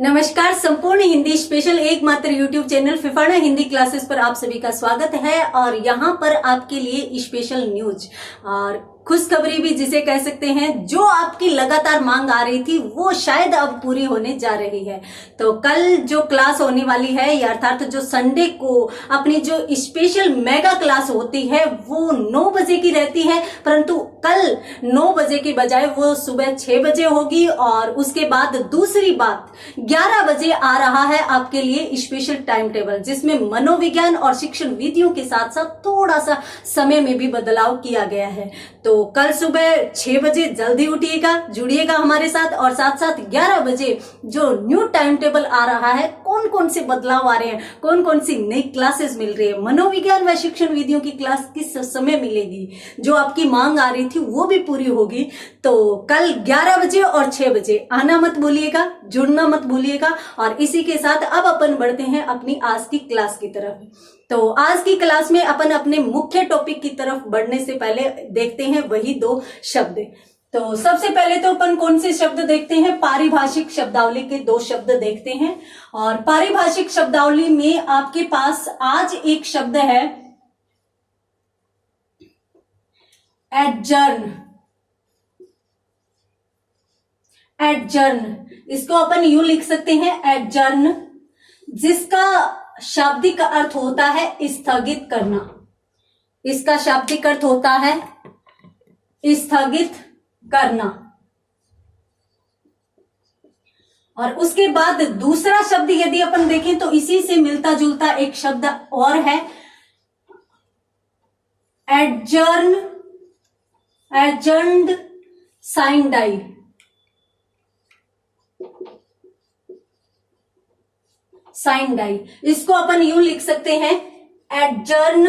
नमस्कार। संपूर्ण हिंदी स्पेशल एकमात्र YouTube channel Phefana Hindi classes पर आप सभी का स्वागत है। और यहाँ पर आपके लिए स्पेशल न्यूज और खुशखबरी भी जिसे कह सकते हैं, जो आपकी लगातार मांग आ रही थी वो शायद अब पूरी होने जा रही है। तो कल जो क्लास होने वाली है, या अर्थात जो संडे को अपनी जो स्पेशल मेगा क्लास होती है वो 9 बजे की रहती है, परंतु कल 9 बजे की बजाय वो सुबह 6 बजे होगी। और उसके बाद दूसरी बात 11 बजे आ रहा है आपके लिए स्पेशल टाइम टेबल, जिसमें मनोविज्ञान और शिक्षण विधियों के साथ साथ थोड़ा सा समय में भी बदलाव किया गया है। तो कल सुबह 6 बजे जल्दी उठिएगा, जुड़िएगा हमारे साथ। और साथ साथ 11 बजे जो न्यू टाइम टेबल आ रहा है, कौन कौन से बदलाव आ रहे हैं, कौन कौन सी नई क्लासेस मिल रही है, मनोविज्ञान व शिक्षण विधियों की क्लास किस समय मिलेगी, जो आपकी मांग आ रही थी वो भी पूरी होगी। तो कल 11 बजे और 6 बजे आना मत भूलिएगा, जुड़ना मत भूलिएगा। और इसी के साथ अब अपन बढ़ते हैं अपनी आज की क्लास की तरफ। तो आज की क्लास में अपन अपने मुख्य टॉपिक की तरफ बढ़ने से पहले देखते हैं वही 2 शब्द। तो सबसे पहले तो अपन कौन से शब्द देखते हैं, पारिभाषिक शब्दावली के 2 शब्द देखते हैं। और पारिभाषिक शब्दावली में आपके पास आज एक शब्द है एडजर्न। एडजर्न, इसको अपन यूं लिख सकते हैं एडजर्न, जिसका शाब्दिक अर्थ होता है स्थगित करना। इसका शाब्दिक अर्थ होता है स्थगित करना। और उसके बाद दूसरा शब्द यदि अपन देखें तो इसी से मिलता जुलता एक शब्द और है adjourn, adjourned sine die. Sine die, इसको अपन यूं लिख सकते हैं एडजर्न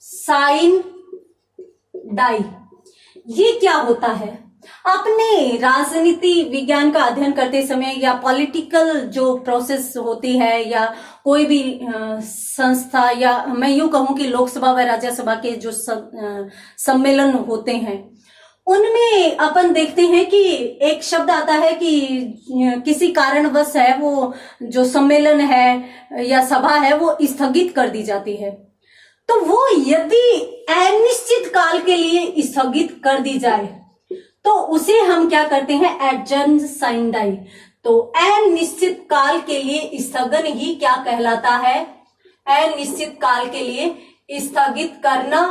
साइन डाई। ये क्या होता है? अपने राजनीति विज्ञान का अध्ययन करते समय या पॉलिटिकल जो प्रोसेस होती है, या कोई भी संस्था, या मैं यूं कहूं कि लोकसभा व राज्यसभा के जो सम्मेलन होते हैं, उनमें अपन देखते हैं कि एक शब्द आता है कि किसी कारणवश है वो जो सम्मेलन है या सभा है वो स्थगित कर दी जाती है। तो वो यदि अनिश्चित काल के लिए स्थगित कर दी जाए तो उसे हम क्या करते हैं, एडजर्न साइन डाई। तो अनिश्चित काल के लिए स्थगन ही क्या कहलाता है, अनिश्चित काल के लिए स्थगित करना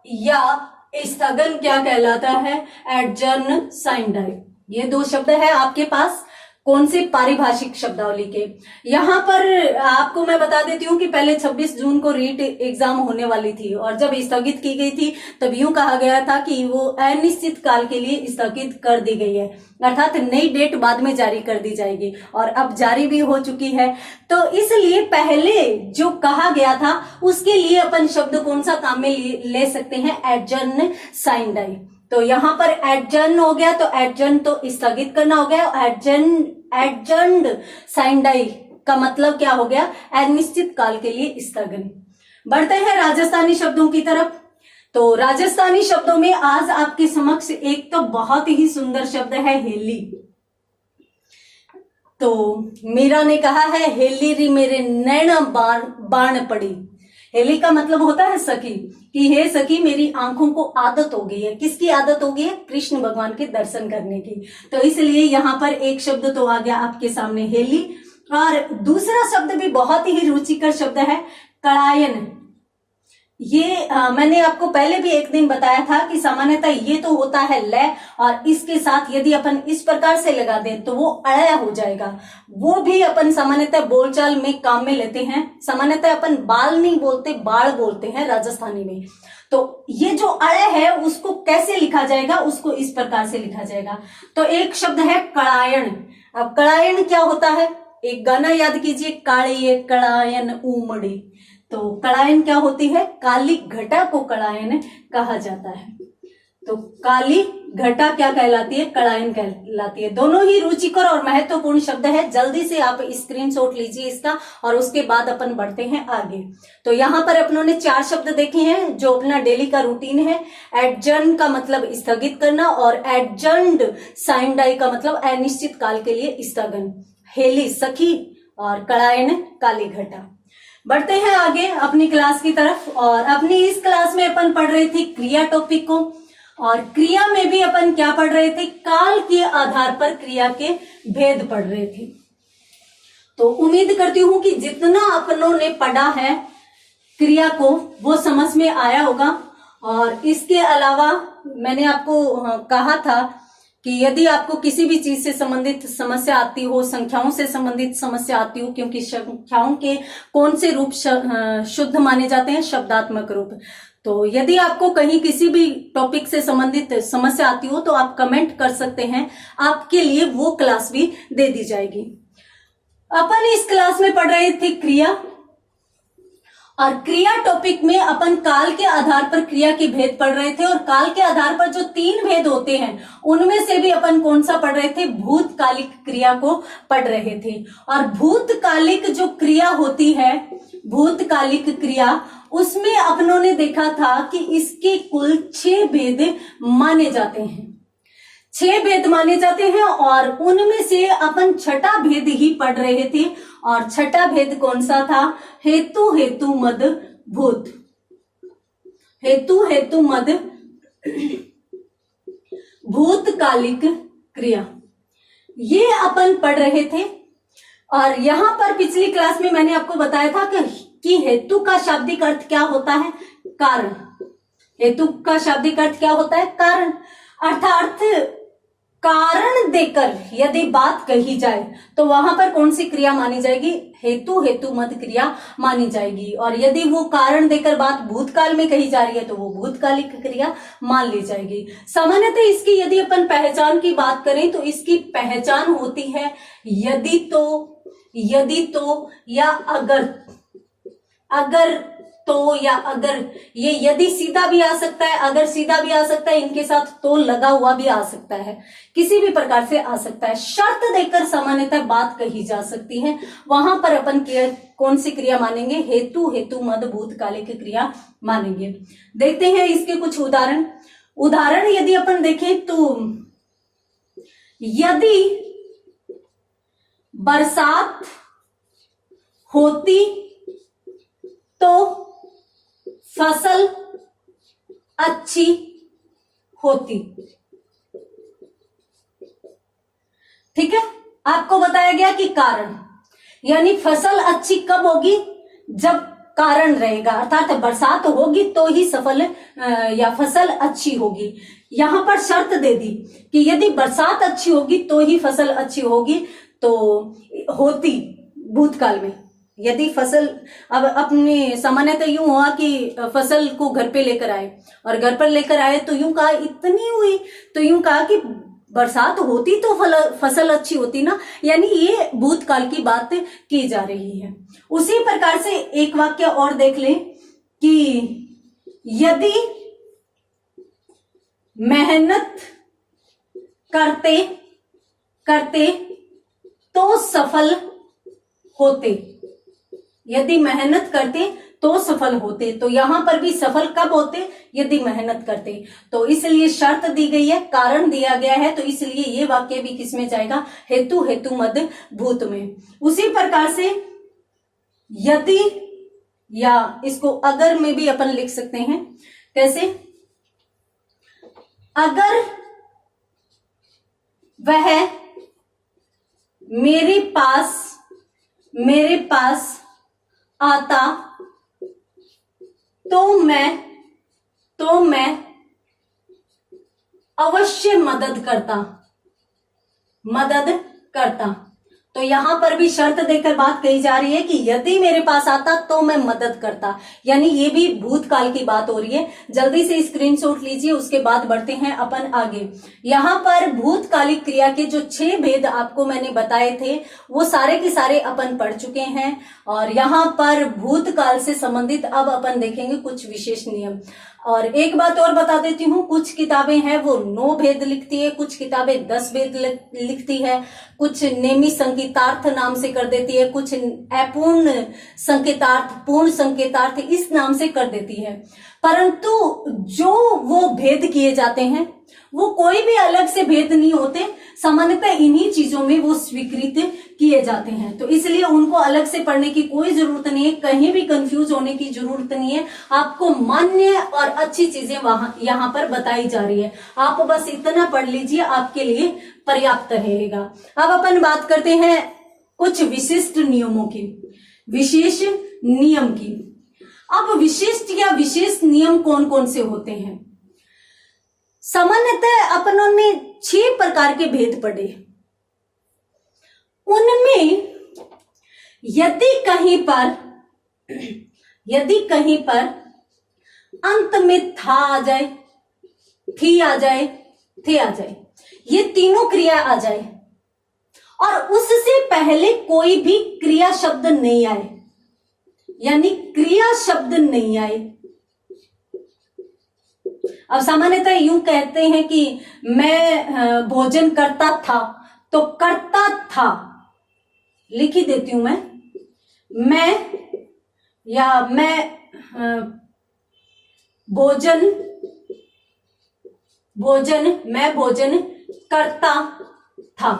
या स्थगन क्या कहलाता है, एडजर्न साइन डाई। ये 2 शब्द है आपके पास कौन से, पारिभाषिक शब्दावली के। यहां पर आपको मैं बता देती हूँ कि पहले 26 जून को रीट एग्जाम होने वाली थी, और जब स्थगित की गई थी तब यूं कहा गया था कि वो अनिश्चित काल के लिए स्थगित कर दी गई है, अर्थात नई डेट बाद में जारी कर दी जाएगी, और अब जारी भी हो चुकी है। तो इसलिए पहले जो कहा गया था उसके लिए अपन शब्द कौन सा काम में ले सकते हैं, एडजर्न साइन डाई। तो यहां पर एडजर्न हो गया, तो एडजर्न तो स्थगित करना हो गया। एडजर्न्ड साइन डाई का मतलब क्या हो गया, अनिश्चित काल के लिए स्थगन। बढ़ते हैं राजस्थानी शब्दों की तरफ। तो राजस्थानी शब्दों में आज आपके समक्ष एक तो बहुत ही सुंदर शब्द है हेली। तो मीरा ने कहा है हेली री मेरे नैना बाण पड़ी। हेली का मतलब होता है सखी, कि हे सखी मेरी आंखों को आदत हो गई है। किसकी आदत हो गई है, कृष्ण भगवान के दर्शन करने की। तो इसलिए यहाँ पर एक शब्द तो आ गया आपके सामने हेली। और दूसरा शब्द भी बहुत ही रुचिकर शब्द है कड़ायन। ये मैंने आपको पहले भी एक दिन बताया था कि सामान्यतः ये तो होता है लय, और इसके साथ यदि अपन इस प्रकार से लगा दें तो वो अड़या हो जाएगा। वो भी अपन सामान्यतः बोलचाल में काम में लेते हैं। सामान्यतः अपन बाल नहीं बोलते, बाढ़ बोलते हैं राजस्थानी में। तो ये जो अड़य है उसको कैसे लिखा जाएगा, उसको इस प्रकार से लिखा जाएगा। तो एक शब्द है कड़ायन। अब कड़ायन क्या होता है, एक गाना याद कीजिए, काली कड़ायन उमड़ी। तो कड़ायन क्या होती है, काली घटा को कड़ायन कहा जाता है। तो काली घटा क्या कहलाती है? कड़ायन कहलाती है। दोनों ही रुचिकर और महत्वपूर्ण शब्द है। जल्दी से आप स्क्रीनशॉट लीजिए इसका और उसके बाद अपन बढ़ते हैं आगे। तो यहाँ पर अपनों ने 4 शब्द देखे हैं जो अपना डेली का रूटीन है। एडजर्न का मतलब स्थगित करना और एडजर्न्ड साइन डाई का मतलब अनिश्चित काल के लिए स्थगन। हेली सखी और कड़ायन काली घटा। बढ़ते हैं आगे अपनी क्लास की तरफ। और अपनी इस क्लास में अपन पढ़ रहे थे क्रिया टॉपिक को, और क्रिया में भी अपन क्या पढ़ रहे थे? काल के आधार पर क्रिया के भेद पढ़ रहे थे। तो उम्मीद करती हूं कि जितना अपनों ने पढ़ा है क्रिया को वो समझ में आया होगा। और इसके अलावा मैंने आपको कहा था कि यदि आपको किसी भी चीज से संबंधित समस्या आती हो, संख्याओं से संबंधित समस्या आती हो, क्योंकि संख्याओं के कौन से रूप शुद्ध माने जाते हैं? शब्दात्मक रूप। तो यदि आपको कहीं किसी भी टॉपिक से संबंधित समस्या आती हो तो आप कमेंट कर सकते हैं, आपके लिए वो क्लास भी दे दी जाएगी। अपन इस क्लास में पढ़ रहे थे क्रिया, और क्रिया टॉपिक में अपन काल के आधार पर क्रिया के भेद पढ़ रहे थे। और काल के आधार पर जो 3 भेद होते हैं उनमें से भी अपन कौन सा पढ़ रहे थे? भूतकालिक क्रिया को पढ़ रहे थे। और भूतकालिक जो क्रिया होती है, भूतकालिक क्रिया, उसमें अपनों ने देखा था कि इसके कुल 6 भेद माने जाते हैं। 6 भेद माने जाते हैं और उनमें से अपन छठा भेद ही पढ़ रहे थे। और छठा भेद कौन सा था? हेतु हेतु मद भूत। हेतु हेतु मद भूतकालिक क्रिया, ये अपन पढ़ रहे थे। और यहां पर पिछली क्लास में मैंने आपको बताया था कि हेतु का शाब्दिक अर्थ क्या होता है? कारण। हेतु का शाब्दिक अर्थ क्या होता है? कारण। अर्थात कारण देकर यदि बात कही जाए तो वहां पर कौन सी क्रिया मानी जाएगी? हेतु हेतु मद क्रिया मानी जाएगी। और यदि वो कारण देकर बात भूतकाल में कही जा रही है तो वो भूतकालिक क्रिया मान ली जाएगी। सामान्यतः इसकी यदि अपन पहचान की बात करें तो इसकी पहचान होती है यदि तो या अगर। अगर तो या अगर, ये यदि सीधा भी आ सकता है, अगर सीधा भी आ सकता है, इनके साथ तो लगा हुआ भी आ सकता है, किसी भी प्रकार से आ सकता है। शर्त देकर सामान्यतः बात कही जा सकती है, वहां पर अपन कौन सी क्रिया मानेंगे? हेतु हेतु मद भूतकालिक क्रिया मानेंगे। देखते हैं इसके कुछ उदाहरण यदि अपन देखें तो यदि बरसात होती तो फसल अच्छी होती। ठीक है, आपको बताया गया कि कारण, यानी फसल अच्छी कब होगी? जब कारण रहेगा, अर्थात बरसात होगी तो ही फसल अच्छी होगी। यहां पर शर्त दे दी कि यदि बरसात अच्छी होगी तो ही फसल अच्छी होगी, तो होती भूतकाल में। यदि फसल, अब अपने सामान्यतः यूं हुआ कि फसल को घर पे लेकर आए, और घर पर लेकर आए तो यूं कहा इतनी हुई, तो यूं कहा कि बरसात होती तो फसल अच्छी होती ना, यानी ये भूतकाल की बात की जा रही है। उसी प्रकार से एक वाक्य और देख लें कि यदि मेहनत करते करते तो सफल होते। यदि मेहनत करते तो सफल होते, तो यहां पर भी सफल कब होते? यदि मेहनत करते। तो इसलिए शर्त दी गई है, कारण दिया गया है, तो इसलिए ये वाक्य भी किसमें जाएगा? हेतु हेतु मद भूत में। उसी प्रकार से यदि, या इसको अगर में भी अपन लिख सकते हैं। कैसे? अगर वह मेरे पास आता तो मैं अवश्य मदद करता। तो यहां पर भी शर्त देकर बात कही जा रही है कि यदि मेरे पास आता तो मैं मदद करता, यानी ये भी भूतकाल की बात हो रही है। जल्दी से स्क्रीनशॉट लीजिए, उसके बाद बढ़ते हैं अपन आगे। यहां पर भूतकालिक क्रिया के जो 6 भेद आपको मैंने बताए थे वो सारे के सारे अपन पढ़ चुके हैं। और यहां पर भूतकाल से संबंधित अब अपन देखेंगे कुछ विशेष नियम। और एक बात और बता देती हूँ, कुछ किताबें हैं वो 9 भेद लिखती है, कुछ किताबें 10 भेद लिखती है, कुछ नेमी संकेतार्थ नाम से कर देती है, कुछ अपूर्ण संकेतार्थ, पूर्ण संकेतार्थ इस नाम से कर देती है। परंतु जो वो भेद किए जाते हैं वो कोई भी अलग से भेद नहीं होते, सामान्यतः इन्हीं चीजों में वो स्वीकृत किए जाते हैं। तो इसलिए उनको अलग से पढ़ने की कोई जरूरत नहीं है, कहीं भी कंफ्यूज होने की जरूरत नहीं है। आपको मान्य और अच्छी चीजें यहाँ पर बताई जा रही है, आप बस इतना पढ़ लीजिए, आपके लिए पर्याप्त रहेगा। अब अपन बात करते हैं कुछ विशिष्ट नियमों की, विशेष नियम की। अब विशिष्ट या विशेष नियम कौन कौन से होते हैं? सामान्यतः अपनों ने 6 प्रकार के भेद पढ़े। उनमें यदि कहीं पर अंत में था आ जाए, थी आ जाए, थे आ जाए, ये तीनों क्रिया आ जाए और उससे पहले कोई भी क्रिया शब्द नहीं आए, यानी क्रिया शब्द नहीं आए। अब सामान्यतः यूं कहते हैं कि मैं भोजन करता था, तो करता था लिख ही देती हूं मैं भोजन करता था।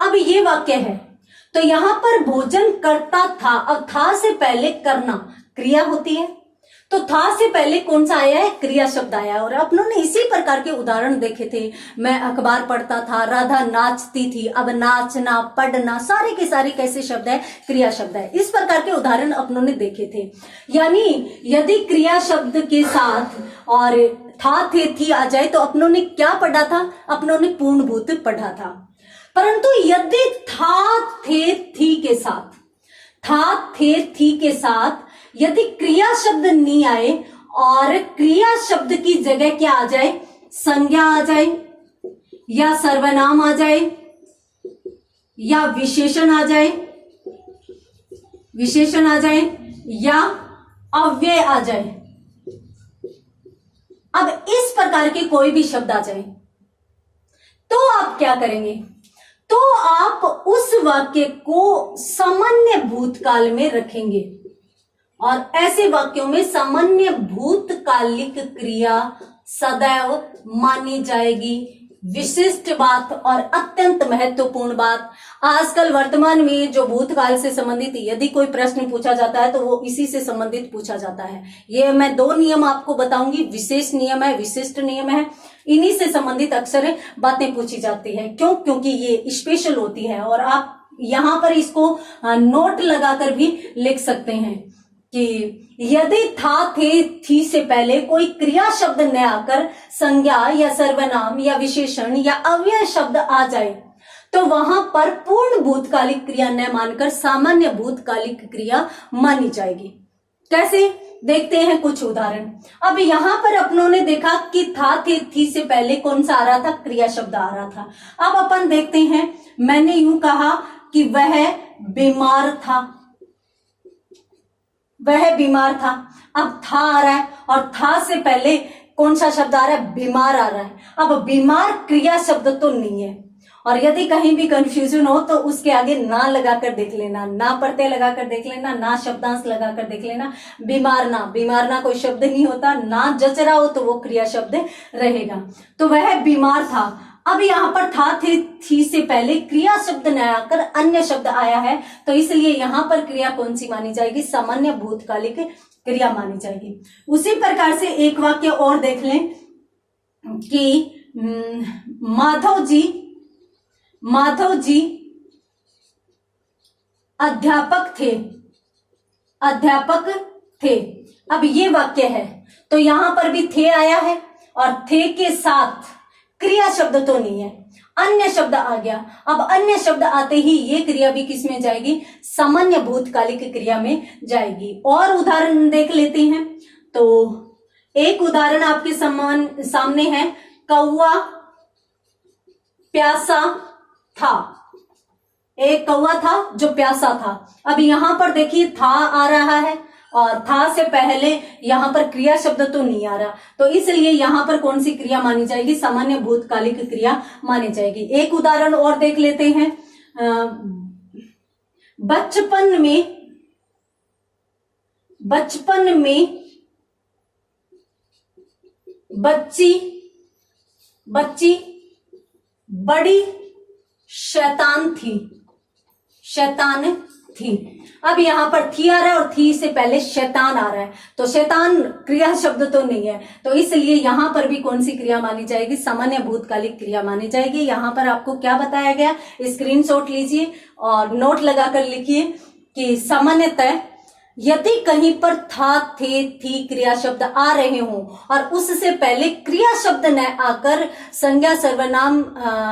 अब ये वाक्य है, तो यहां पर भोजन करता था, अब था से पहले करना क्रिया होती है, तो था से पहले कौन सा आया है? क्रिया शब्द आया है। और अपनों ने इसी प्रकार के उदाहरण देखे थे। मैं अखबार पढ़ता था, राधा नाचती थी, अब नाचना, पढ़ना, सारे के सारे कैसे शब्द है? क्रिया शब्द है। इस प्रकार के उदाहरण अपनों ने देखे थे। यानी यदि क्रिया शब्द के साथ और था, थे, थी आ जाए तो अपनों ने क्या पढ़ा था? अपनों ने पूर्णभूत पढ़ा था। परंतु यदि था, थे, थी के साथ, था, थे, थी के साथ यदि क्रिया शब्द नहीं आए और क्रिया शब्द की जगह क्या आ जाए? संज्ञा आ जाए, या सर्वनाम आ जाए, या विशेषण आ जाए, या अव्यय आ जाए। अब इस प्रकार के कोई भी शब्द आ जाए तो आप क्या करेंगे? तो आप उस वाक्य को सामान्य भूतकाल में रखेंगे और ऐसे वाक्यों में सामान्य भूतकालिक क्रिया सदैव मानी जाएगी। विशिष्ट बात और अत्यंत महत्वपूर्ण बात, आजकल वर्तमान में जो भूतकाल से संबंधित यदि कोई प्रश्न पूछा जाता है तो वो इसी से संबंधित पूछा जाता है। ये मैं 2 नियम आपको बताऊंगी, विशेष नियम है, विशिष्ट नियम है, इन्हीं से संबंधित अक्सर बातें पूछी जाती है। क्यों? क्योंकि ये स्पेशल होती है और आप यहां पर इसको नोट लगाकर भी लिख सकते हैं कि यदि था, थे, थी से पहले कोई क्रिया शब्द न आकर संज्ञा या सर्वनाम या विशेषण या अव्यय शब्द आ जाए तो वहां पर पूर्ण भूतकालिक क्रिया न मानकर सामान्य भूतकालिक क्रिया मानी जाएगी। कैसे? देखते हैं कुछ उदाहरण। अब यहां पर अपनों ने देखा कि था, थे, थी से पहले कौन सा आ रहा था? क्रिया शब्द आ रहा था। अब अपन देखते हैं, मैंने यूं कहा कि वह बीमार था, वह बीमार था। अब था आ रहा है और था से पहले कौन सा शब्द आ रहा है? बीमार आ रहा है। अब बीमार क्रिया शब्द तो नहीं है और यदि कहीं भी कंफ्यूजन हो तो उसके आगे ना लगाकर देख लेना, ना प्रत्यय लगाकर देख लेना, ना शब्दांश लगाकर देख लेना। बीमार ना कोई शब्द नहीं होता, ना जच रहा हो तो वो क्रिया शब्द रहेगा। तो वह बीमार था। अब यहाँ पर था, थे, थी से पहले क्रिया शब्द न आकर अन्य शब्द आया है तो इसलिए यहाँ पर क्रिया कौन सी मानी जाएगी? सामान्य भूतकालिक क्रिया मानी जाएगी। उसी प्रकार से एक वाक्य और देख लें कि माधव जी अध्यापक थे। अब ये वाक्य है तो यहां पर भी थे आया है और थे के साथ क्रिया शब्द तो नहीं है, अन्य शब्द आ गया। अब अन्य शब्द आते ही ये क्रिया भी किस में जाएगी? सामान्य भूतकालिक क्रिया में जाएगी। और उदाहरण देख लेते हैं। तो एक उदाहरण आपके सामने है, कौवा प्यासा था। एक कौवा था जो प्यासा था। अब यहां पर देखिए था आ रहा है और था से पहले यहाँ पर क्रिया शब्द तो नहीं आ रहा, तो इसलिए यहाँ पर कौन सी क्रिया मानी जाएगी? सामान्य भूतकालिक क्रिया मानी जाएगी। एक उदाहरण और देख लेते हैं। बचपन में बच्ची बड़ी शैतान थी। अब यहाँ पर थी आ रहा है और थी से पहले शैतान आ रहा है, तो शैतान क्रिया शब्द तो नहीं है, तो इसलिए यहाँ पर भी कौन सी क्रिया मानी जाएगी? सामान्य भूतकालिक क्रिया मानी जाएगी। यहाँ पर आपको क्या बताया गया, स्क्रीनशॉट लीजिए और नोट लगाकर लिखिए कि सामान्यतः यदि कहीं पर था, थे, थी क्रिया शब्द आ रहे हों और उससे पहले क्रिया शब्द न आकर संज्ञा, सर्वनाम,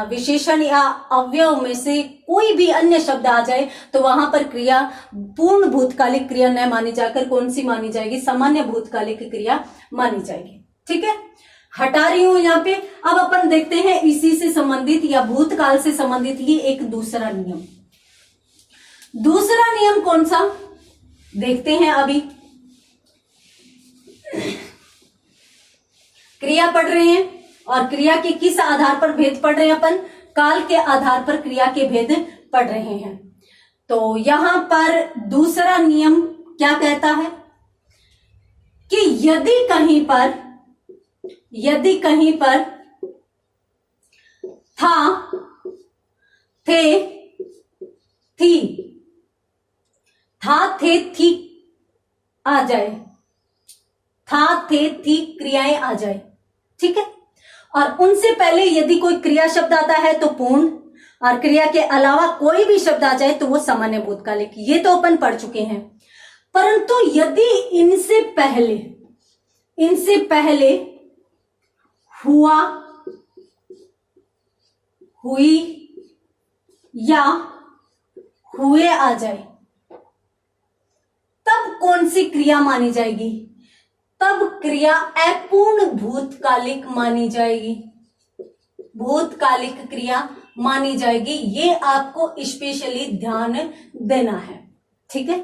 विशेषण या अवयव में से कोई भी अन्य शब्द आ जाए तो वहां पर क्रिया पूर्ण भूतकालिक क्रिया न मानी जाकर कौन सी मानी जाएगी? सामान्य भूतकालिक क्रिया मानी जाएगी। ठीक है, हटा रही हूं यहाँ पे। अब अपन देखते हैं इसी से संबंधित या भूतकाल से संबंधित ये एक दूसरा नियम। दूसरा नियम कौन सा देखते हैं? अभी क्रिया पढ़ रहे हैं और क्रिया के किस आधार पर भेद पढ़ रहे हैं? अपन काल के आधार पर क्रिया के भेद पढ़ रहे हैं। तो यहां पर दूसरा नियम क्या कहता है कि यदि कहीं पर था, थे, थी, था, थे, थी आ जाए, था, थे, थी क्रियाएं आ जाए। ठीक है, और उनसे पहले यदि कोई क्रिया शब्द आता है तो पूर्ण, और क्रिया के अलावा कोई भी शब्द आ जाए तो वो सामान्य भूतकालिक। ये तो अपन पढ़ चुके हैं। परंतु यदि इनसे पहले हुआ, हुई या हुए आ जाए तब कौन सी क्रिया मानी जाएगी? तब क्रिया अपूर्ण भूतकालिक मानी जाएगी। भूतकालिक क्रिया मानी जाएगी, ये आपको स्पेशली ध्यान देना है। ठीक है,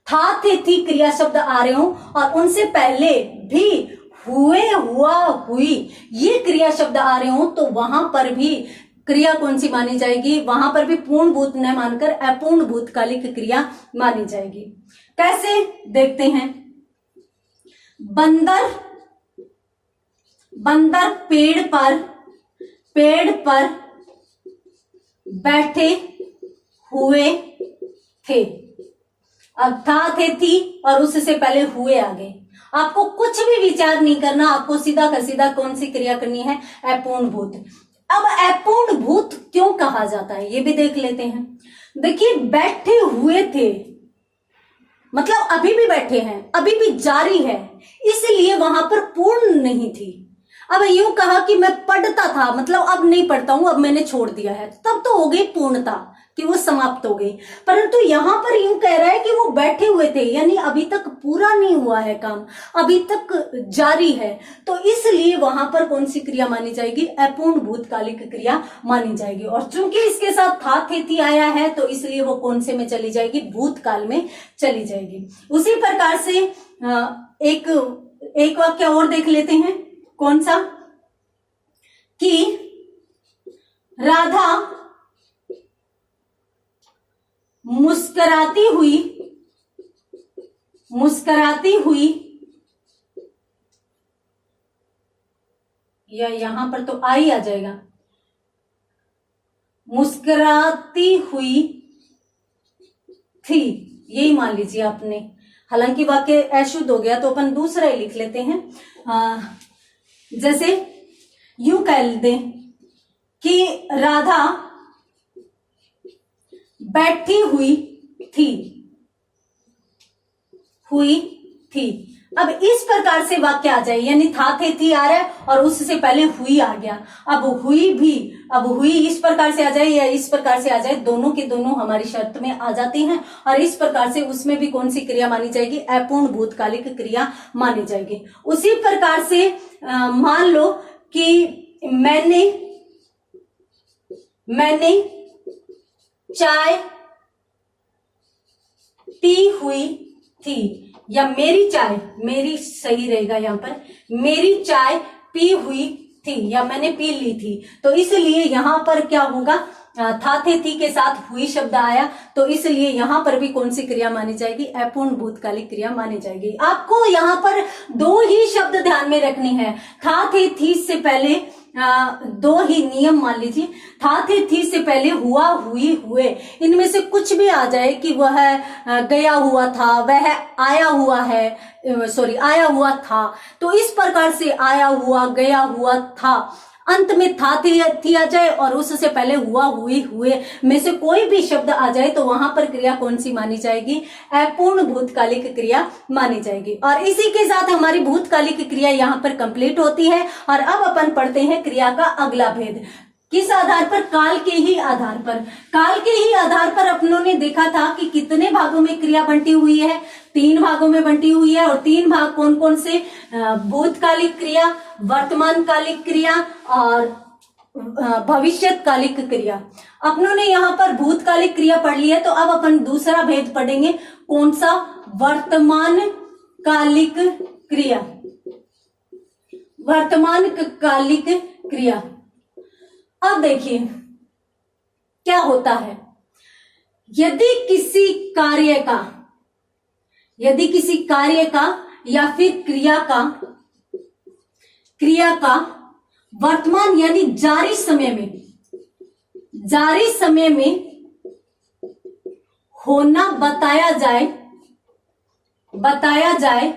था, थे, थी क्रिया शब्द आ रहे हो और उनसे पहले भी हुए, हुआ, हुई ये क्रिया शब्द आ रहे हो तो वहां पर भी क्रिया कौन सी मानी जाएगी? वहां पर भी पूर्ण भूत न मानकर अपूर्ण भूतकालिक क्रिया मानी जाएगी। कैसे देखते हैं? बंदर पेड़ पर बैठे हुए थे। अब था, थे, थी और उससे पहले हुए आ गए। आपको कुछ भी विचार नहीं करना, आपको सीधा का सीधा कौन सी क्रिया करनी है? अपूर्ण भूत। अब अपूर्ण भूत क्यों कहा जाता है ये भी देख लेते हैं। देखिए, बैठे हुए थे मतलब अभी भी बैठे हैं, अभी भी जारी है, इसलिए वहां पर पूर्ण नहीं थी। अब यूं कहा कि मैं पढ़ता था मतलब अब नहीं पढ़ता हूं, अब मैंने छोड़ दिया है, तब तो हो गई पूर्णता कि वो समाप्त हो गई। परंतु यहां पर यूं कह रहा है कि वो बैठे हुए थे, यानी अभी तक पूरा नहीं हुआ है काम, अभी तक जारी है, तो इसलिए वहां पर कौन सी क्रिया मानी जाएगी? अपूर्ण भूतकालिक क्रिया मानी जाएगी। और चूंकि इसके साथ था, थे, थी आया है तो इसलिए वो कौन से में चली जाएगी? भूतकाल में चली जाएगी। उसी प्रकार से एक वाक्य और देख लेते हैं। कौन सा? कि राधा मुस्कुराती हुई या यहां पर तो आई आ जाएगा, मुस्कुराती हुई थी, यही मान लीजिए आपने। हालांकि वाक्य अशुद्ध हो गया तो अपन दूसरा ही लिख लेते हैं। जैसे यूं कह दें कि राधा बैठी हुई थी। अब इस प्रकार से वाक्य आ जाए, यानी था, थे, थी आ रहा है और उससे पहले हुई आ गया। अब हुई इस प्रकार से आ जाए या इस प्रकार से आ जाए, दोनों के दोनों हमारी शर्त में आ जाते हैं और इस प्रकार से उसमें भी कौन सी क्रिया मानी जाएगी? अपूर्ण भूतकालिक क्रिया मानी जाएगी। उसी प्रकार से मान लो कि मैंने चाय पी हुई थी, या मेरी चाय, मेरी सही रहेगा यहाँ पर, मेरी चाय पी हुई थी या मैंने पी ली थी। तो इसलिए यहाँ पर क्या होगा, था थे थी के साथ हुई शब्द आया, तो इसलिए यहाँ पर भी कौन सी क्रिया मानी जाएगी, अपूर्ण भूतकालिक क्रिया मानी जाएगी। आपको यहाँ पर दो ही शब्द ध्यान में रखने हैं, था थे थी से पहले दो ही नियम मान लीजिए, था थे थी से पहले हुआ हुई हुए, इनमें से कुछ भी आ जाए कि वह गया हुआ था, वह आया हुआ है, आया हुआ था, तो इस प्रकार से आया हुआ, गया हुआ था, अंत में था थी आ जाए और उससे पहले हुआ हुई हुए में से कोई भी शब्द आ जाए तो वहां पर क्रिया कौन सी मानी जाएगी, अपूर्ण भूतकालिक क्रिया मानी जाएगी। और इसी के साथ हमारी भूतकालिक क्रिया यहाँ पर कंप्लीट होती है। और अब अपन पढ़ते हैं क्रिया का अगला भेद। किस आधार पर, काल के ही आधार पर। काल के ही आधार पर अपनों ने देखा था कि कितने भागों में क्रिया बंटी हुई है, 3 भागों में बंटी हुई है। और 3 भाग कौन कौन से, भूतकालिक क्रिया, वर्तमान कालिक क्रिया और भविष्यकालिक क्रिया। अपनों ने यहाँ पर भूतकालिक क्रिया पढ़ ली है, तो अब अपन दूसरा भेद पढ़ेंगे, कौन सा, वर्तमान कालिक क्रिया। वर्तमान कालिक क्रिया। अब देखिए क्या होता है, यदि किसी कार्य का या फिर क्रिया का वर्तमान यानी जारी समय में होना बताया जाए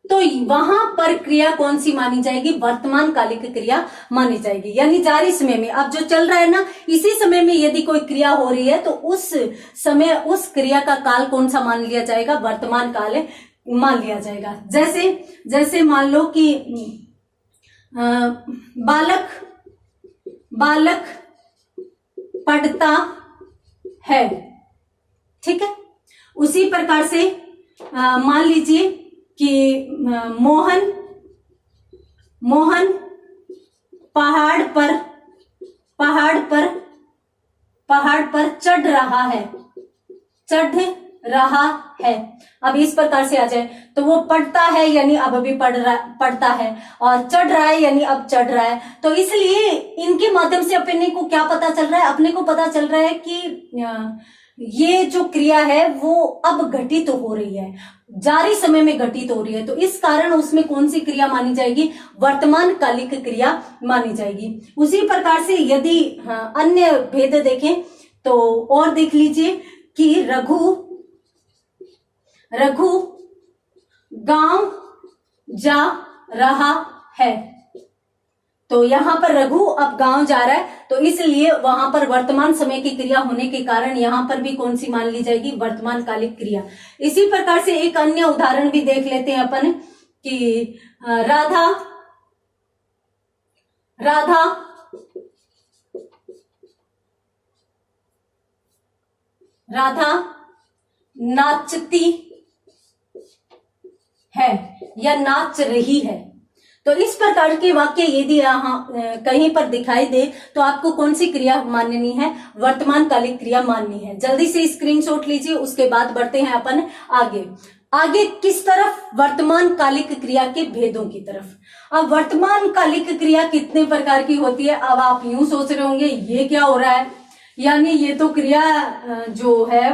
तो वहां पर क्रिया कौन सी मानी जाएगी, वर्तमान कालिक क्रिया मानी जाएगी। यानी जारी समय में, अब जो चल रहा है ना, इसी समय में यदि कोई क्रिया हो रही है तो उस समय उस क्रिया का काल कौन सा मान लिया जाएगा, वर्तमान काल मान लिया जाएगा। जैसे मान लो कि बालक पढ़ता है, ठीक है। उसी प्रकार से मान लीजिए कि मोहन पहाड़ पर चढ़ रहा है। अब इस प्रकार से आ जाए तो वो पढ़ता है यानी अब अभी पढ़ता है, और चढ़ रहा है यानी अब चढ़ रहा है। तो इसलिए इनके माध्यम से अपने को क्या पता चल रहा है, अपने को पता चल रहा है कि ये जो क्रिया है वो अब घटित हो रही है, जारी समय में घटित हो रही है। तो इस कारण उसमें कौन सी क्रिया मानी जाएगी, वर्तमान कालिक क्रिया मानी जाएगी। उसी प्रकार से यदि अन्य भेद देखें तो और देख लीजिए कि रघु गांव जा रहा है। तो यहां पर रघु अब गांव जा रहा है, तो इसलिए वहां पर वर्तमान समय की क्रिया होने के कारण यहां पर भी कौन सी मान ली जाएगी, वर्तमान कालिक क्रिया। इसी प्रकार से एक अन्य उदाहरण भी देख लेते हैं अपन कि राधा नाचती है या नाच रही है। तो इस प्रकार के वाक्य यदि यहाँ कहीं पर दिखाई दे तो आपको कौन सी क्रिया माननी है, वर्तमान कालिक क्रिया माननी है। जल्दी से स्क्रीनशॉट लीजिए, उसके बाद बढ़ते हैं अपन आगे किस तरफ, वर्तमान कालिक क्रिया के भेदों की तरफ। अब वर्तमान कालिक क्रिया कितने प्रकार की होती है। अब आप यूं सोच रहे होंगे ये क्या हो रहा है, यानी ये तो क्रिया जो है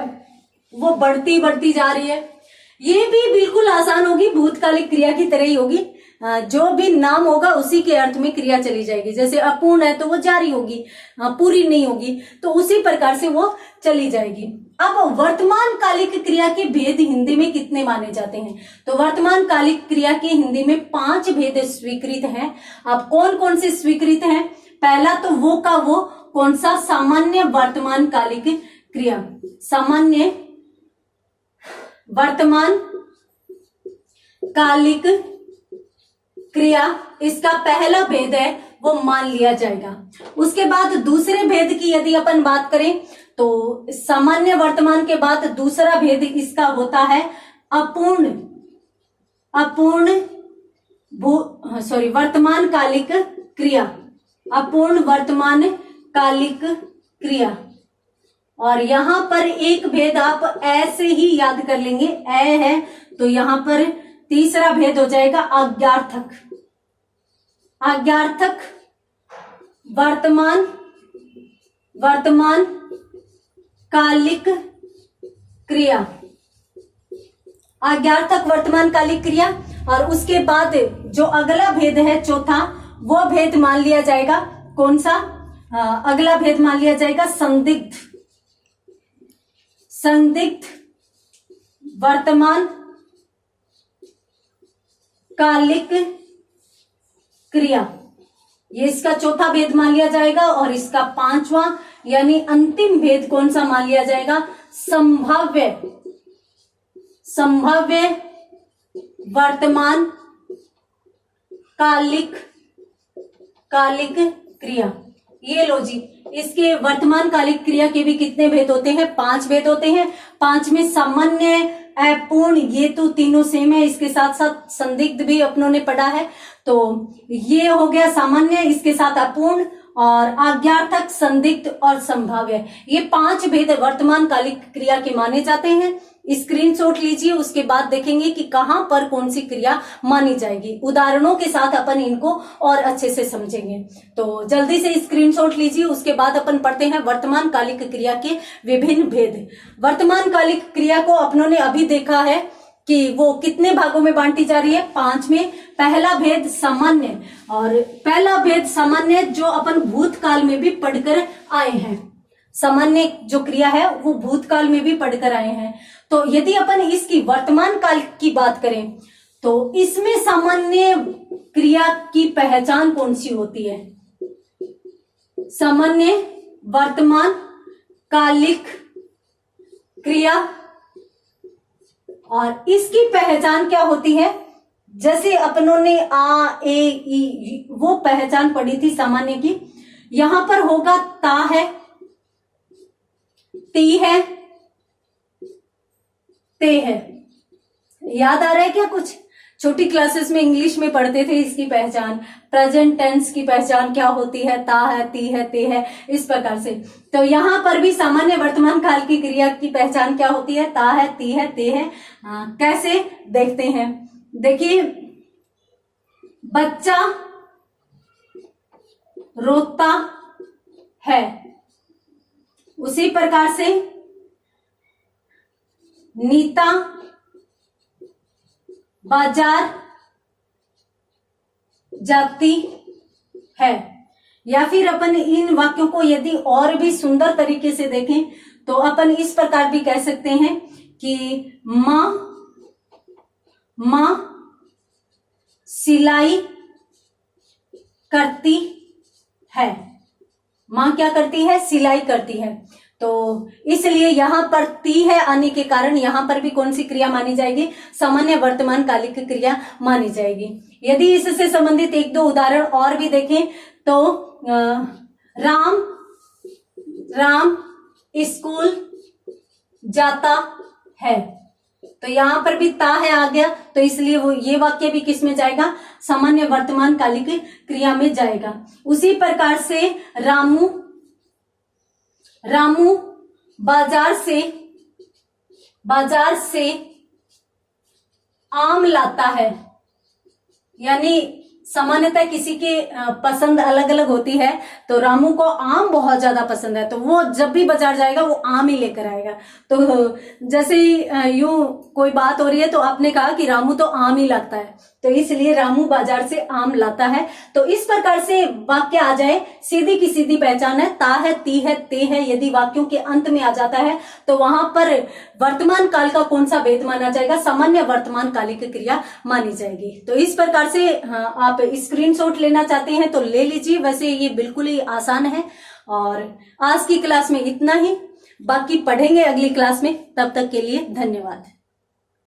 वो बढ़ती जा रही है। ये भी बिल्कुल आसान होगी, भूतकालिक क्रिया की तरह ही होगी। जो भी नाम होगा उसी के अर्थ में क्रिया चली जाएगी। जैसे अपूर्ण है तो वो जारी होगी, पूरी नहीं होगी, तो उसी प्रकार से वो चली जाएगी। अब वर्तमान कालिक क्रिया के भेद हिंदी में कितने माने जाते हैं, तो वर्तमान कालिक क्रिया के हिंदी में 5 भेद स्वीकृत हैं। अब कौन कौन से स्वीकृत हैं, पहला तो वो का वो कौन सा, सामान्य वर्तमान कालिक क्रिया, सामान्य वर्तमान कालिक क्रिया, इसका पहला भेद है वो मान लिया जाएगा। उसके बाद दूसरे भेद की यदि अपन बात करें तो सामान्य वर्तमान के बाद दूसरा भेद इसका होता है वर्तमान कालिक क्रिया, अपूर्ण वर्तमान कालिक क्रिया। और यहां पर एक भेद आप ऐसे ही याद कर लेंगे, ए है तो यहां पर तीसरा भेद हो जाएगा आज्ञार्थक। आज्ञार्थक वर्तमान कालिक क्रिया, आज्ञार्थक वर्तमान कालिक क्रिया। और उसके बाद जो अगला भेद है चौथा, वो भेद मान लिया जाएगा कौन सा? अगला भेद मान लिया जाएगा संदिग्ध वर्तमान कालिक क्रिया। ये इसका चौथा भेद मान लिया जाएगा। और इसका पांचवा यानी अंतिम भेद कौन सा मान लिया जाएगा? संभाव्य वर्तमान कालिक क्रिया। ये लो जी, इसके वर्तमान कालिक क्रिया के भी कितने भेद होते हैं? 5 भेद होते हैं। 5 में सामान्य, अपूर्ण, ये तो तीनों सेम है। इसके साथ साथ संदिग्ध भी अपनों ने पढ़ा है, तो ये हो गया सामान्य, इसके साथ अपूर्ण और आज्ञार्थक, संदिग्ध और संभाव्य। ये 5 भेद वर्तमान कालिक क्रिया के माने जाते हैं। स्क्रीनशॉट लीजिए, उसके बाद देखेंगे कि कहां पर कौन सी क्रिया मानी जाएगी। उदाहरणों के साथ अपन इनको और अच्छे से समझेंगे। तो जल्दी से स्क्रीनशॉट लीजिए, उसके बाद अपन पढ़ते हैं वर्तमान कालिक क्रिया के विभिन्न भेद। वर्तमान कालिक क्रिया को अपनों ने अभी देखा है कि वो कितने भागों में बांटी जा रही है? 5 में। पहला भेद सामान्य, और पहला भेद सामान्य जो अपन भूतकाल में भी पढ़कर आए हैं। सामान्य जो क्रिया है वो भूतकाल में भी पढ़कर आए हैं। तो यदि अपन इसकी वर्तमान काल की बात करें तो इसमें सामान्य क्रिया की पहचान कौन सी होती है? सामान्य वर्तमान कालिक क्रिया। और इसकी पहचान क्या होती है? जैसे अपनों ने आ, ए, ई वो पहचान पढ़ी थी सामान्य की। यहां पर होगा ता है, ती है, ते है। याद आ रहा है क्या कुछ? छोटी क्लासेस में इंग्लिश में पढ़ते थे इसकी पहचान। प्रेजेंट टेंस की पहचान क्या होती है? ता है, ती है, ते है, इस प्रकार से। तो यहां पर भी सामान्य वर्तमान काल की क्रिया की पहचान क्या होती है? ता है, ती है, ते है। कैसे देखते हैं? देखिए, बच्चा रोता है, उसी प्रकार से नीता बाजार जाती है। या फिर अपन इन वाक्यों को यदि और भी सुंदर तरीके से देखें तो अपन इस प्रकार भी कह सकते हैं कि मां सिलाई करती है। मां क्या करती है? सिलाई करती है। तो इसलिए यहां पर ती है आने के कारण यहां पर भी कौन सी क्रिया मानी जाएगी? सामान्य वर्तमान कालिक क्रिया मानी जाएगी। यदि इससे संबंधित 1-2 उदाहरण और भी देखें तो राम स्कूल जाता है, तो यहां पर भी ता है आ गया, तो इसलिए वो ये वाक्य भी किस में जाएगा? सामान्य वर्तमान कालिक क्रिया में जाएगा। उसी प्रकार से रामू बाजार से आम लाता है। यानी सामान्यतः किसी के पसंद अलग अलग होती है, तो रामू को आम बहुत ज्यादा पसंद है, तो वो जब भी बाजार जाएगा वो आम ही लेकर आएगा। तो जैसे ही यूं कोई बात हो रही है तो आपने कहा कि रामू तो आम ही लाता है, तो इसलिए रामू बाजार से आम लाता है। तो इस प्रकार से वाक्य आ जाए, सीधी की सीधी पहचान है, ता है, ती है, ते है। यदि वाक्यों के अंत में आ जाता है तो वहां पर वर्तमान काल का कौन सा भेद माना जाएगा? सामान्य वर्तमान कालिक क्रिया मानी जाएगी। तो इस प्रकार से आप स्क्रीनशॉट लेना चाहते हैं तो ले लीजिए। वैसे ये बिल्कुल ही आसान है। और आज की क्लास में इतना ही, बाकी पढ़ेंगे अगली क्लास में। तब तक के लिए धन्यवाद।